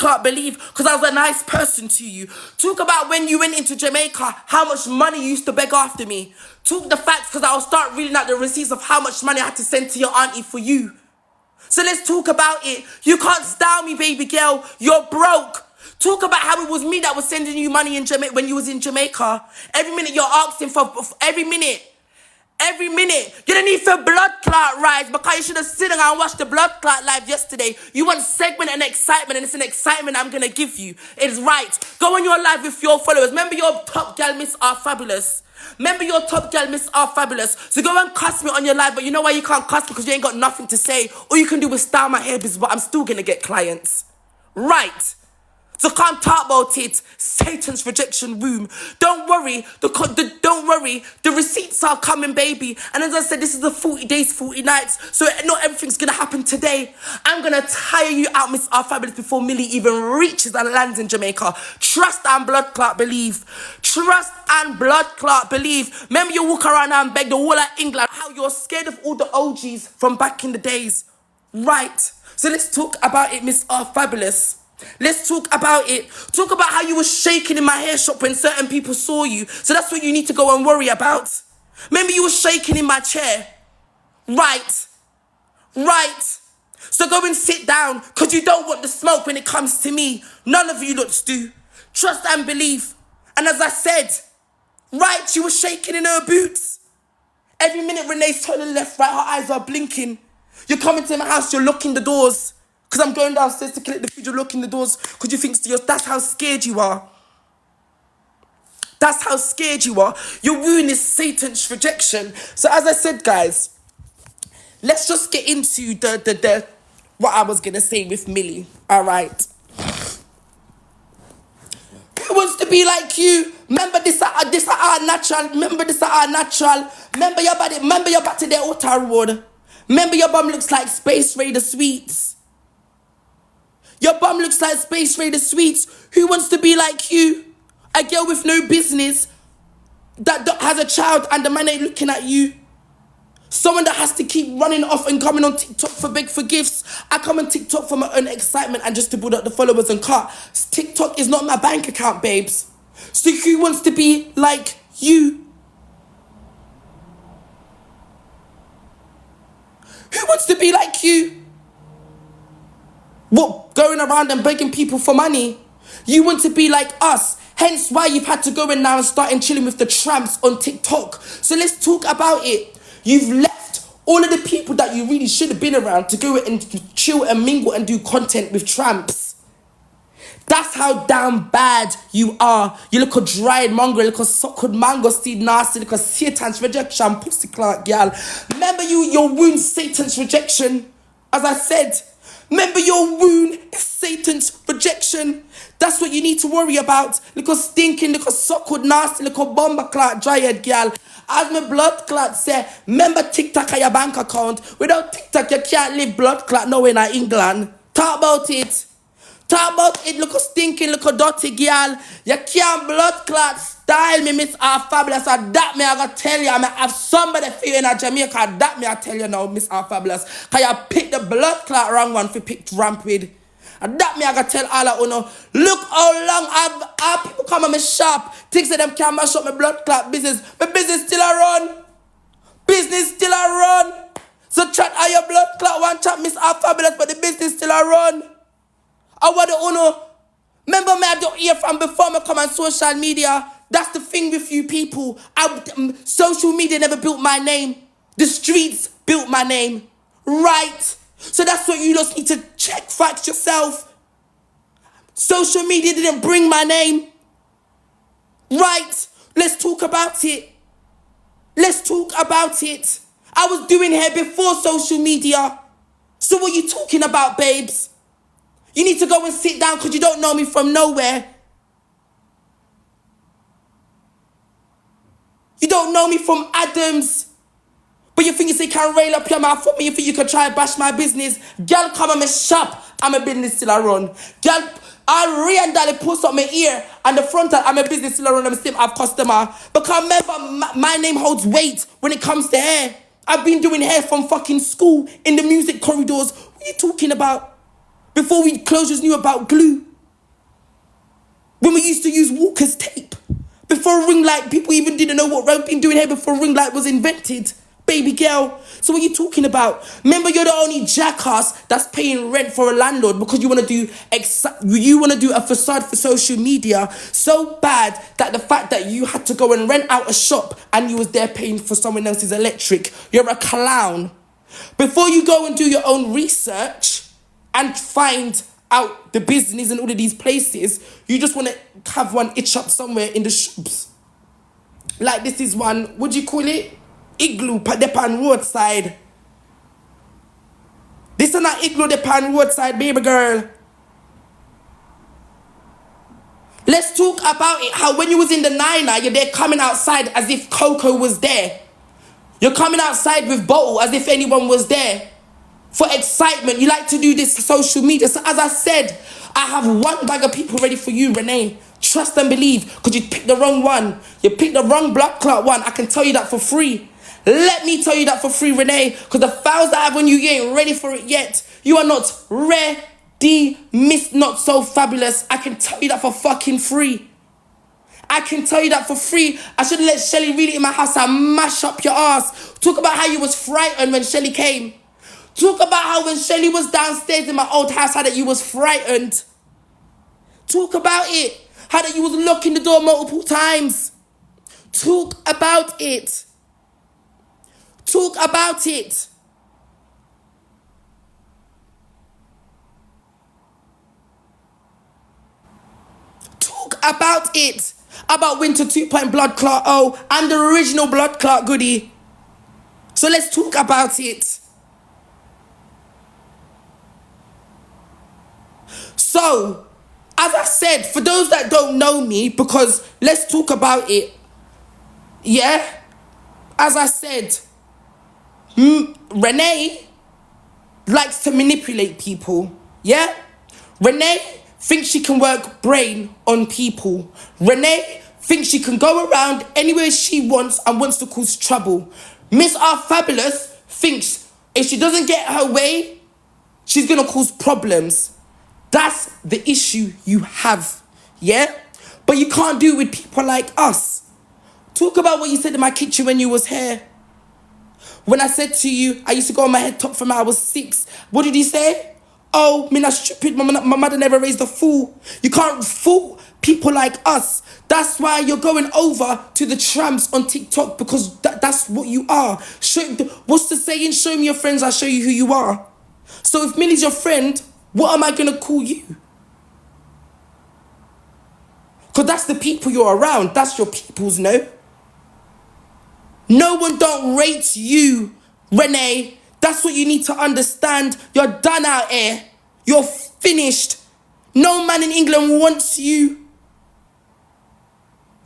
Clark believe because I was a nice person to you. Talk about when you went into Jamaica, how much money you used to beg after me. Talk the facts because I'll start reading out the receipts of how much money I had to send to your auntie for you. So let's talk about it. You can't style me, baby girl. You're broke. Talk about how it was me that was sending you money in Jamaica when you was in Jamaica. Every minute you're asking for every minute. Every minute. You don't need for blood clot rise because you should have sit down and watched the blood clot live yesterday. You want segment and excitement, and it's an excitement I'm going to give you. It's right. Go on your live with your followers. Remember your top gal, Miss R Fabulous. Remember your top girl, Miss R Fabulous. So go and cuss me on your live, but you know why you can't cuss? Because you ain't got nothing to say. All you can do is style my hair business, but I'm still going to get clients. Right. So can't talk about it. Satan's rejection room. Don't worry. Don't worry. The receipts are coming, baby. And as I said, this is the 40 days, 40 nights. So not everything's going to happen today. I'm going to tire you out, Miss R Fabulous, before Millie even reaches and lands in Jamaica. Trust and blood clot believe. Trust and blood clot believe. Remember you walk around and beg the whole of England how you're scared of all the OGs from back in the days. Right. So let's talk about it, Miss R Fabulous. Let's talk about it. Talk about how you were shaking in my hair shop when certain people saw you. So that's what you need to go and worry about. Remember you were shaking in my chair. Right. Right. So go and sit down because you don't want the smoke when it comes to me. None of you lots do. Trust and believe. And as I said, right, she was shaking in her boots. Every minute Renee's turning left, right, her eyes are blinking. You're coming to my house, you're locking the doors. Because I'm going downstairs to collect the food, you're locking the doors because you think that's how scared you are. That's how scared you are. Your wound is Satan's rejection. So as I said, guys, let's just get into the what I was going to say with Millie. All right. Who wants to be like you? Remember this are natural. Remember this are natural. Remember your body there, outer road. Remember your bum looks like Space Raider Sweets. Your bum looks like Space Raider Sweets. Who wants to be like you? A girl with no business that has a child and the man ain't looking at you. Someone that has to keep running off and coming on TikTok for beg for gifts. I come on TikTok for my own excitement and just to build up the followers and cut. TikTok is not my bank account, babes. So who wants to be like you? Who wants to be like you? What, going around and begging people for money? You want to be like us. Hence why you've had to go in now and start chilling with the tramps on TikTok. So let's talk about it. You've left all of the people that you really should have been around to go and chill and mingle and do content with tramps. That's how damn bad you are. You look a dried mongrel, you look a suckled mango seed nasty, you look a Satan's rejection, pussy clock, girl. Remember your wound, Satan's rejection. As I said, remember your wound is Satan's rejection. That's what you need to worry about. Look a stinking, look a suckled nasty, look a bomber clot, dryad, girl. As my blood clot say, remember TikTok at your bank account. Without TikTok, you can't live blood clot nowhere in England. Talk about it. Talk about it, look a stinking, look a dirty girl. You can't blood clot style me, Miss R Fabulous. Or that me I gotta tell you, I may have somebody for you in Jamaica. That me I tell you now, Miss R Fabulous. Cause you picked the blood clot wrong one for pick ramp with. And that me I gotta tell all of you know. Look how long I've people come on my shop. Think that them can't mash up my blood clot business. My business still a run. Business still a run. So chat all your blood clot one chat, Miss R Fabulous, but the business still a run. I want to know. Remember me, I don't hear from before me come on social media. That's the thing with you people. Social media never built my name. The streets built my name. Right? So that's what you just need to check facts yourself. Social media didn't bring my name. Right? Let's talk about it. Let's talk about it. I was doing hair before social media. So what are you talking about, babes? You need to go and sit down because you don't know me from nowhere. You don't know me from Adams. But you think you say can rail up your mouth for me. You think you can try and bash my business. Girl, come on my shop and my business still a run. Girl, I'll re-and post up my ear and the front and my business still a run. I'm still have customer. Because remember, my name holds weight when it comes to hair. I've been doing hair from fucking school in the music corridors. What are you talking about? Before we closures knew about glue. When we used to use Walker's tape. Before ring light, people even didn't know what we've been doing here before ring light was invented. Baby girl. So what are you talking about? Remember, you're the only jackass that's paying rent for a landlord because you want to do a facade for social media so bad that the fact that you had to go and rent out a shop and you was there paying for someone else's electric. You're a clown. Before you go and do your own research and find out the business and all of these places, you just want to have one itch up somewhere in the shops. Like this is one, what do you call it? Igloo, depan roadside. This is not igloo, depan roadside, baby girl. Let's talk about it, how when you was in the niner, you're there coming outside as if Coco was there. You're coming outside with bottle as if anyone was there. For excitement, you like to do this social media. So as I said, I have one bag of people ready for you, Renee. Trust and believe, because you picked the wrong one. You picked the wrong blood clot one. I can tell you that for free. Let me tell you that for free, Renee, because the files that I have on you, you ain't ready for it yet. You are not ready, Miss Not So Fabulous. I can tell you that for fucking free. I can tell you that for free. I should have let Shelly read it in my house and mash up your ass. Talk about how you was frightened when Shelly came. Talk about how when Shelly was downstairs in my old house, how that you was frightened. Talk about it. How that you was locking the door multiple times. Talk about it. Talk about it. Talk about it. About Winter 2 blood clot. Oh, I'm the original blood clot Goodie. So let's talk about it. So, as I said, for those that don't know me, because let's talk about it. Yeah? As I said, Renee likes to manipulate people. Yeah? Renee thinks she can work brain on people. Renee thinks she can go around anywhere she wants and wants to cause trouble. Miss R Fabulous thinks if she doesn't get her way, she's going to cause problems. That's the issue you have, yeah? But you can't do it with people like us. Talk about what you said in my kitchen when you was here. When I said to you, I used to go on my head top from when I was 6. What did you say? Oh, me not stupid, my mother never raised a fool. You can't fool people like us. That's why you're going over to the trams on TikTok, because that's what you are. What's the saying? Show me your friends, I'll show you who you are. So if Millie's your friend, what am I going to call you? Because that's the people you're around. That's your peoples, no? No one don't rate you, Renee. That's what you need to understand. You're done out here. You're finished. No man in England wants you.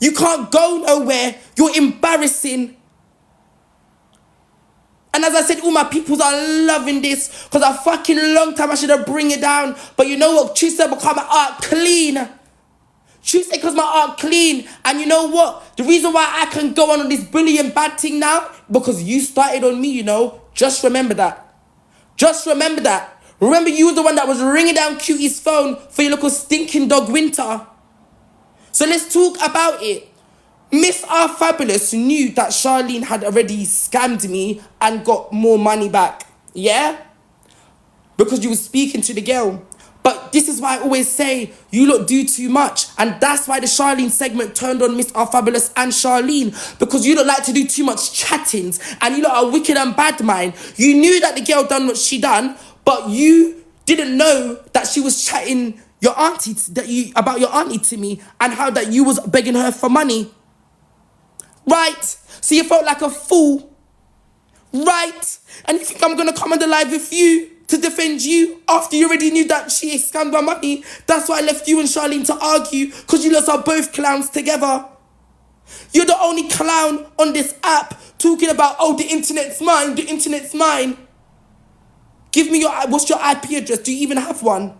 You can't go nowhere. You're embarrassing. And as I said, all my peoples are loving this, because a fucking long time I should have bring it down. But you know what? Tuesday become my art clean. Tuesday because my art clean. And you know what? The reason why I can go on this bullying bad thing now, because you started on me, you know. Just remember that. Just remember that. Remember you were the one that was ringing down Cutie's phone for your little stinking dog Winter. So let's talk about it. Miss R Fabulous knew that Charlene had already scammed me and got more money back. Yeah? Because you were speaking to the girl. But this is why I always say, you lot do too much. And that's why the Charlene segment turned on Miss R Fabulous and Charlene. Because you don't like to do too much chattings. And you lot are wicked and bad mind. You knew that the girl done what she done. But you didn't know that she was chatting your auntie, about your auntie to me. And how that you was begging her for money. Right? So you felt like a fool. Right? And you think I'm going to come on the live with you to defend you after you already knew that she scammed my money? That's why I left you and Charlene to argue, because you lot are both clowns together. You're the only clown on this app talking about, oh, the internet's mine, the internet's mine. Give me what's your IP address? Do you even have one?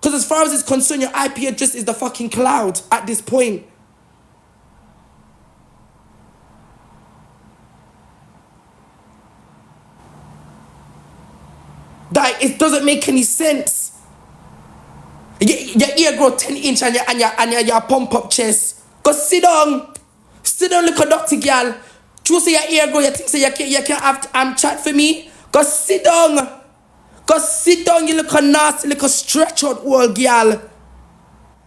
Because as far as it's concerned, your IP address is the fucking cloud at this point. That it doesn't make any sense. Your ear grow 10 inch and your pump up chest. Go sit down. Sit down, little dirty girl. You say your ear grow, you think say you can't have chat for me? Go sit down. Go sit down, you little nasty, little stretch out old girl.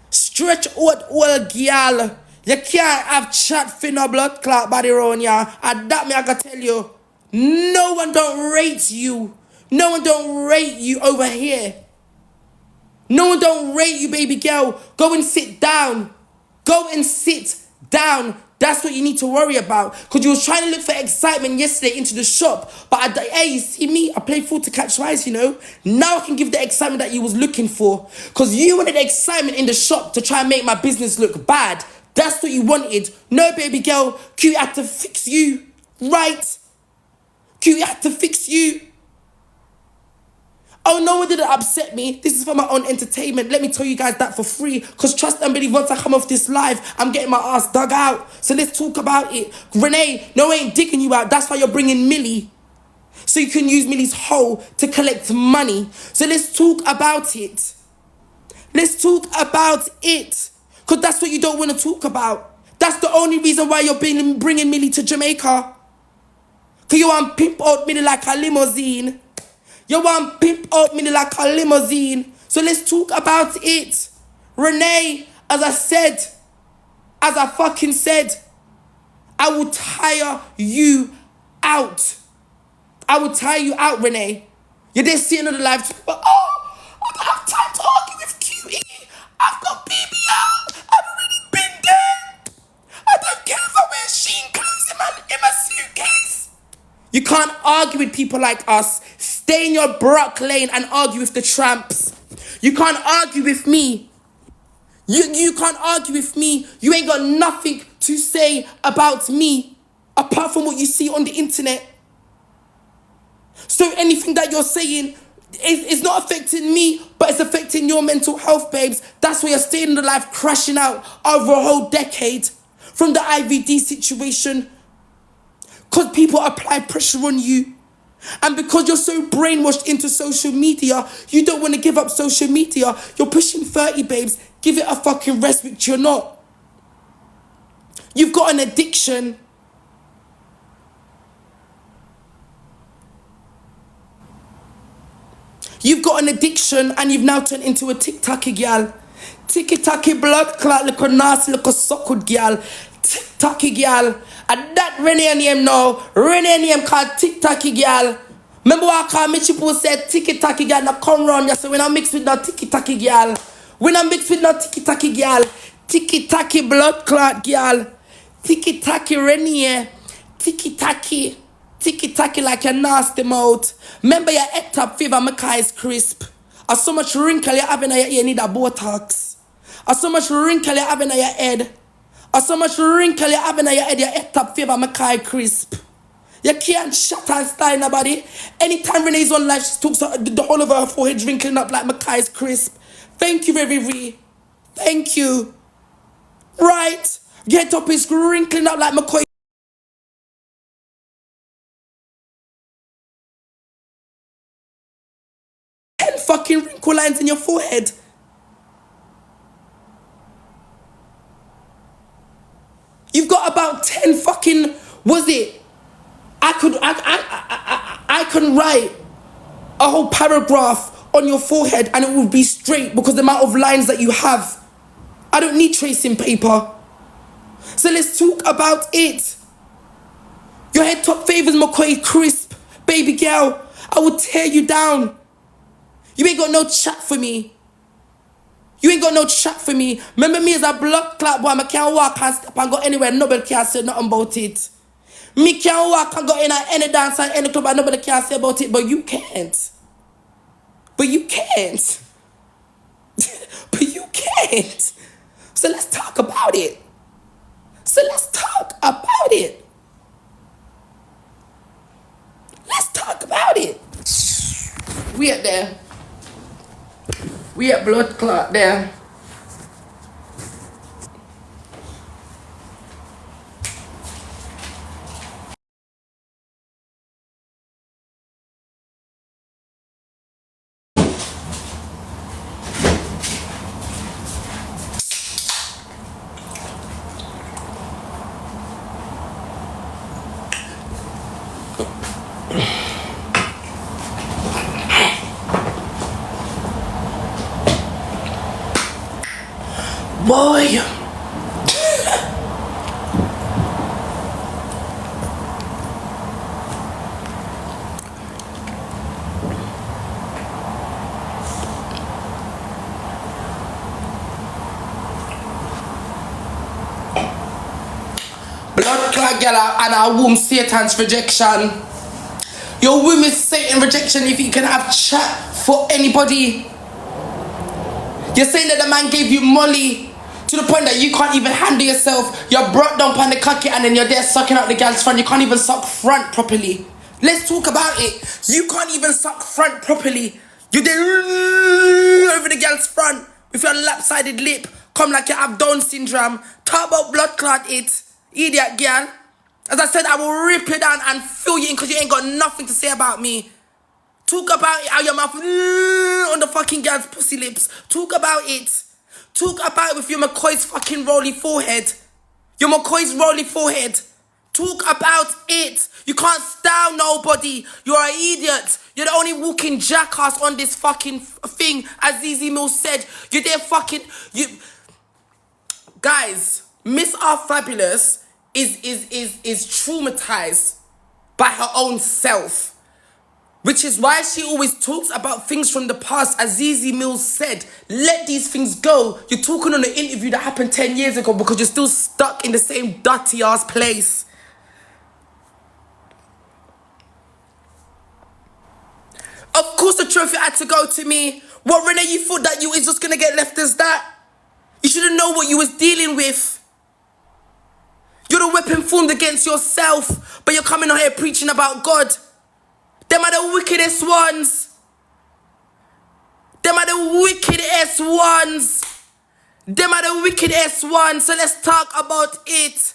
Stretch out old girl. You can't have chat for no blood clot body around ya. And that me I gotta tell you. No one don't rate you. No one don't rate you over here. No one don't rate you, baby girl. Go and sit down. Go and sit down. That's what you need to worry about. Because you was trying to look for excitement yesterday into the shop. But hey, you see me? I play full to catch flies, you know. Now I can give the excitement that you was looking for. Because you wanted the excitement in the shop to try and make my business look bad. That's what you wanted. No, baby girl. Q had to fix you. Right? Q had to fix you. Oh, no one didn't upset me. This is for my own entertainment. Let me tell you guys that for free. Because trust and believe, once I come off this live, I'm getting my ass dug out. So let's talk about it. Renee, no, I ain't digging you out. That's why you're bringing Millie. So you can use Millie's hole to collect money. So let's talk about it. Let's talk about it. Because that's what you don't want to talk about. That's the only reason why you're bringing Millie to Jamaica. Because you want to pimp out Millie like a limousine. You want pimp out me like a limousine. So let's talk about it. Renee, as I fucking said, I will tire you out. I will tire you out, Renee. You're there sitting on the live talk, but I don't have time to argue with QE. I've got BBL. I've already been there. I don't care if I wear Shein clothes in my suitcase. You can't argue with people like us. Stay in your Brock lane and argue with the tramps. You can't argue with me. You can't argue with me. You ain't got nothing to say about me apart from what you see on the internet. So anything that you're saying is not affecting me, but it's affecting your mental health, babes. That's why you're staying in the life crashing out over a whole decade from the IVD situation. Because people apply pressure on you. And because you're so brainwashed into social media, you don't want to give up social media. You're pushing 30, babes. Give it a fucking rest, which you're not. You've got an addiction. You've got an addiction and you've now turned into a tick-tacky girl. Ticky-tacky blood clot, like a nasty, like a suckled girl. Tick-tacky girl. And that Renee name now. Renee name called tick-tacky girl. Remember what I call me people said ticky-tacky girl. Now come round here. So when I mix with that ticky-tacky girl. When I mix with that ticky-tacky girl. Ticky-tacky blood clot girl. Ticky-tacky Renee. Ticky-tacky. Ticky-tacky like a nasty mouth. Remember your head top fever, my car is crisp. Or so much wrinkle you have in your ear, you need a Botox. Or so much wrinkle you have in your head. Or so much wrinkle you have in your head top fever, my car is crisp. You can't shut and style nobody. Anytime Renee's on live, she talks the whole of her forehead wrinkling up like my car is crisp. Thank you, Riri. Thank you. Right? Get up is wrinkling up like McCoy. Fucking wrinkle lines in your forehead. You've got about 10 fucking, was it? I can write a whole paragraph on your forehead and it will be straight because the amount of lines that you have. I don't need tracing paper. So let's talk about it. Your head top favors McCoy crisp. Baby girl, I will tear you down. You ain't got no chat for me. You ain't got no chat for me. Remember me as a blood clot boy. I can't walk and step and go anywhere. Nobody can say nothing about it. Me can't walk and go in any dance and any club and nobody can say about it. But you can't. But you can't. But you can't. So let's talk about it. So let's talk about it. Let's talk about it. We at there. We at blood clot there. Boy. Blood clot girl and our womb Satan's rejection. Your womb is Satan rejection if you can have chat for anybody. You're saying that the man gave you molly to the point that you can't even handle yourself. You're brought down on the cocky and then you're there sucking out the gal's front. You can't even suck front properly. Let's talk about it. You can't even suck front properly. You're there over the gal's front with your lap-sided lip. Come like you have Down syndrome. Talk about blood clot it. Idiot girl. As I said, I will rip you down and fill you in because you ain't got nothing to say about me. Talk about it, how your mouth on the fucking girl's pussy lips. Talk about it. Talk about it with your McCoy's fucking rolly forehead. Your McCoy's rolly forehead. Talk about it. You can't style nobody. You're an idiot. You're the only walking jackass on this fucking thing. As Zizi Mills said, you're there fucking... Guys, Miss R Fabulous is traumatized by her own self. Which is why she always talks about things from the past. As Zizi Mills said, let these things go. You're talking on an interview that happened 10 years ago because you're still stuck in the same dirty ass place. Of course the trophy had to go to me. What, Renee, you thought that you was just going to get left as that? You should have known what you was dealing with. You're the weapon formed against yourself, but you're coming out here preaching about God. Them are the wickedest ones. Them are the wickedest ones. Them are the wickedest ones. So let's talk about it.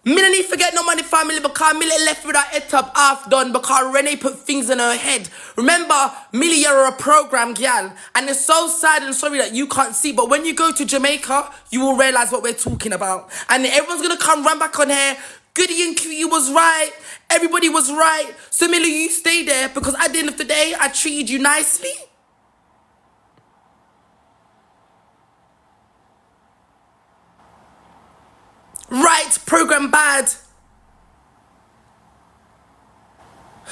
Me don't need to forget no money family because Millie left with her head top half done because Renee put things in her head. Remember, Millie, you're a program girl. And it's so sad and sorry that you can't see. But when you go to Jamaica, you will realize what we're talking about. And everyone's going to come run back on here. Goodie and Cutie was right. Everybody was right. So Millie, you stay there because at the end of the day, I treated you nicely. Right, program bad.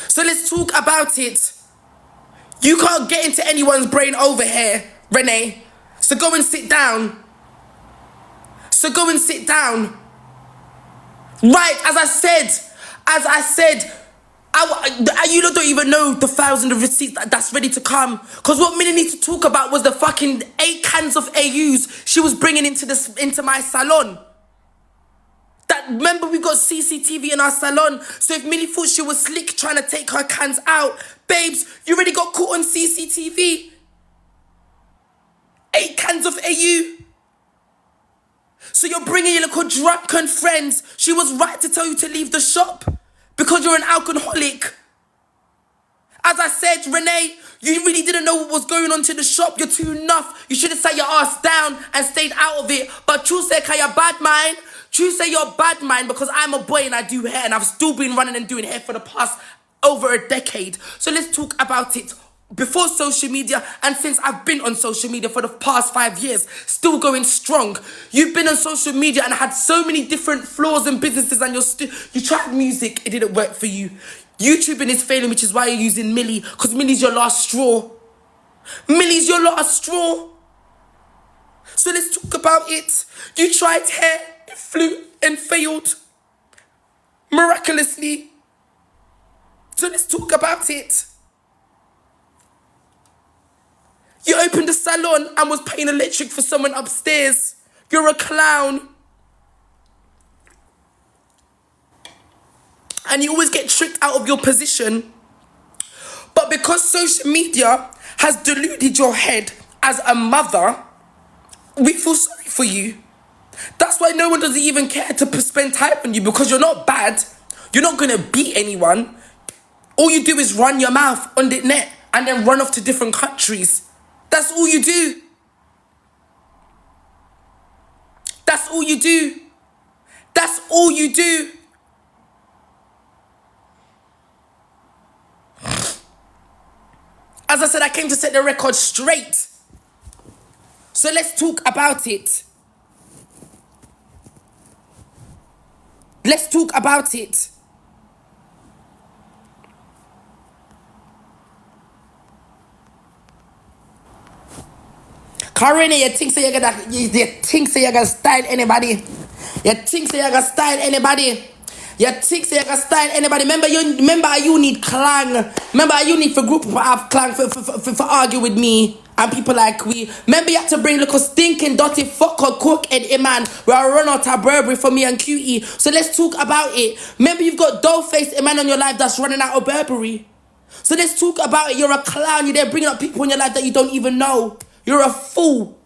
So let's talk about it. You can't get into anyone's brain over here, Renee. So go and sit down. So go and sit down. Right, as I said, you don't even know the thousands of receipts that's ready to come. Because what Millie needs to talk about was the fucking 8 cans of AUs she was bringing into my salon. Remember, we got CCTV in our salon. So if Millie thought she was slick trying to take her cans out, babes, you already got caught on CCTV. 8 cans of AU. So you're bringing your little drunken friends. She was right to tell you to leave the shop because you're an alcoholic. As I said, Renee, you really didn't know what was going on to the shop. You're too enough. You should have sat your ass down and stayed out of it. But true say, you're bad mind. True say you're bad mind because I'm a boy and I do hair and I've still been running and doing hair for the past over a decade. So let's talk about it. Before social media and since I've been on social media for the past 5 years, still going strong. You've been on social media and had so many different flaws and businesses and you tried music, it didn't work for you. YouTubing is failing, which is why you're using Millie, because Millie's your last straw. Millie's your last straw. So let's talk about it. You tried hair, it flew and failed. Miraculously. So let's talk about it. You opened a salon and was paying electric for someone upstairs. You're a clown. And you always get tricked out of your position. But because social media has deluded your head as a mother, we feel sorry for you. That's why no one doesn't even care to spend time on you because you're not bad. You're not going to beat anyone. All you do is run your mouth on the net and then run off to different countries. That's all you do. That's all you do. That's all you do. As I said, I came to set the record straight. So let's talk about it. Let's talk about it. Karina, you think so you're gonna style anybody? You think so you're gonna style anybody? You think so you're gonna style anybody? Remember you need clang. Remember you need for group to have clang for argue with me and people like we. Remember you have to bring little stinking dirty fucker cook and man where I run out of Burberry for me and QE. So let's talk about it. Remember you've got dough-faced man on your life that's running out of Burberry. So let's talk about it. You're a clown. You're there bringing up people in your life that you don't even know. You're a fool.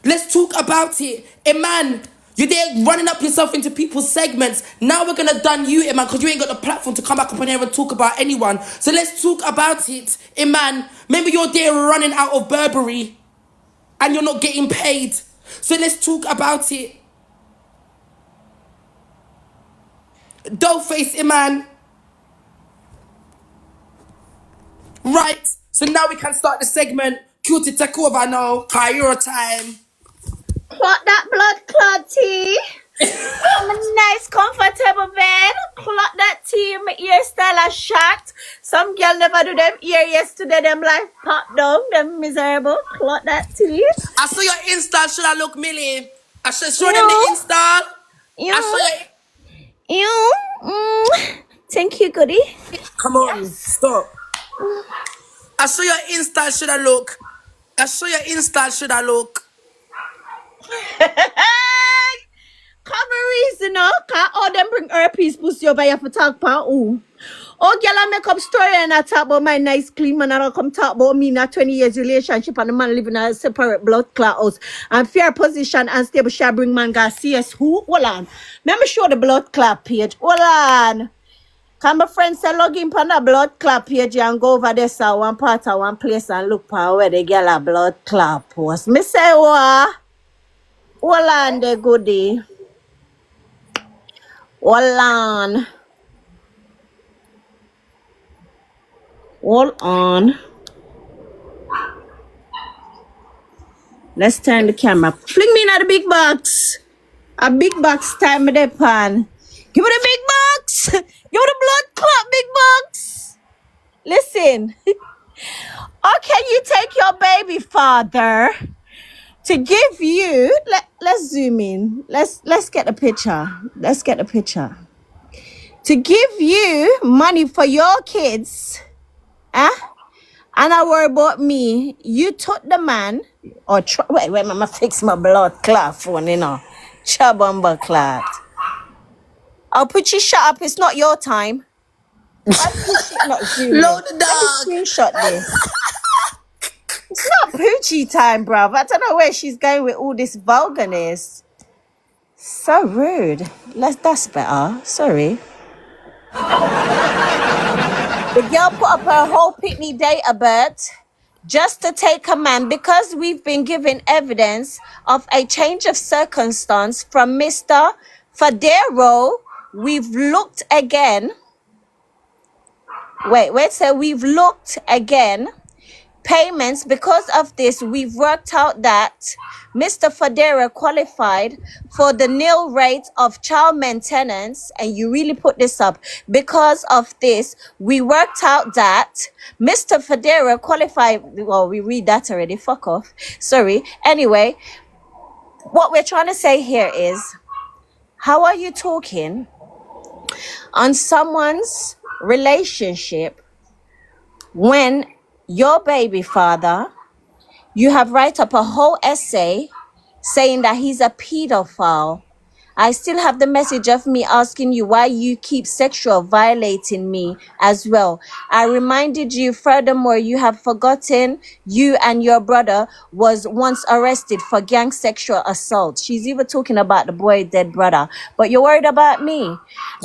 Let's talk about it. Man, you're there running up yourself into people's segments. Now we're going to done you, man, because you ain't got the platform to come back up in here and talk about anyone. So let's talk about it. Man, remember you're there running out of Burberry and you're not getting paid. So let's talk about it. Dough face, man. Right. So now we can start the segment. Cutie, take over now. Cairo time. Clot that blood clot tea. I'm a nice, comfortable bed. Clot that tea. My ear style a shot. Some girl never do them ear yesterday. Them life pop down. Them miserable. Clot that tea. I saw your install. Should I look, Millie? I should show them the install. I saw your... You. Thank you, Goodie. Come on, stop. I saw your install. Should I look? I saw your install. Should I look? Cover reason, no? Cause all them bring herpes pussy over here for talk about who. Oh, girl, I make up story and I talk about my nice clean man and I come talk about me in a 20 years relationship and the man living in a separate blood clot house and fair position and stable shall bring man got CS who? Hold on. Let me show the blood clot page. Hold on. Can my friend say log in on the blood clot page and go over there so one part of one place and look for where the girl a blood clot post. Me say what? Hold on the Goodie. Hold on. Hold on. Let's turn the camera. Fling me in the big box. A big box time with the pan. Give me the big box. Give me the blood clot big box. Listen. Or can you take your baby father to give you, let's zoom in. Let's get the picture. Let's get the picture. To give you money for your kids. And I worry about me. You took the man or wait, I'ma fix my blood clot phone, you know. Chabamba clot. I'll put you shut up, it's not your time. Why this shit not zooming? Load the dog. Let me screenshot this. It's not poochie time, bruv. I don't know where she's going with all this vulgarness. So rude. That's better. Sorry. The girl put up her whole pitney date of birth just to take a man because we've been given evidence of a change of circumstance from Mr. Fadero. We've looked again. So we've looked again. Payments, because of this, we've worked out that Mr. Fadera qualified for the nil rate of child maintenance, and you really put this up. Because of this, we worked out that Mr. Fadera qualified, well, we read that already, fuck off, sorry. Anyway, what we're trying to say here is, how are you talking on someone's relationship when your baby father, you have write up a whole essay saying that he's a pedophile? I still have the message of me asking you why you keep sexual violating me as well. I reminded you, furthermore, you have forgotten you and your brother was once arrested for gang sexual assault. She's even talking about the boy dead brother. But you're worried about me.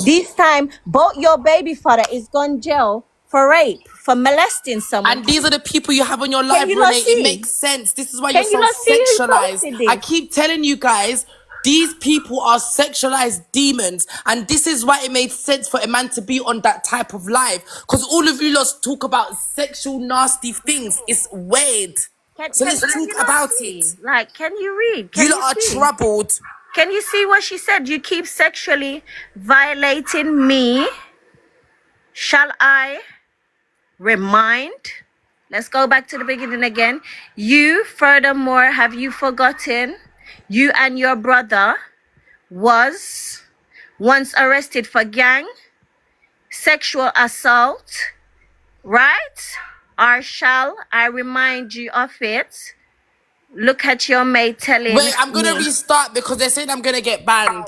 This time, both your baby father is gone jail for rape, for molesting someone. And these are the people you have on your life, Renee. It makes sense. This is why you're so sexualized. I keep telling you guys, these people are sexualized demons. And this is why it made sense for a man to be on that type of life. Because all of you lot talk about sexual nasty things. It's weird. So let's Can talk you not about see? it. Like, can you read? Can You you lot are see? troubled. Can you see what she said? You keep sexually violating me. Shall I remind? Let's go back to the beginning again. You, furthermore, have you forgotten? You and your brother was once arrested for gang, sexual assault, right? Or shall I remind you of it? Look at your mate telling Wait, I'm gonna me. restart because they're saying I'm gonna get banned.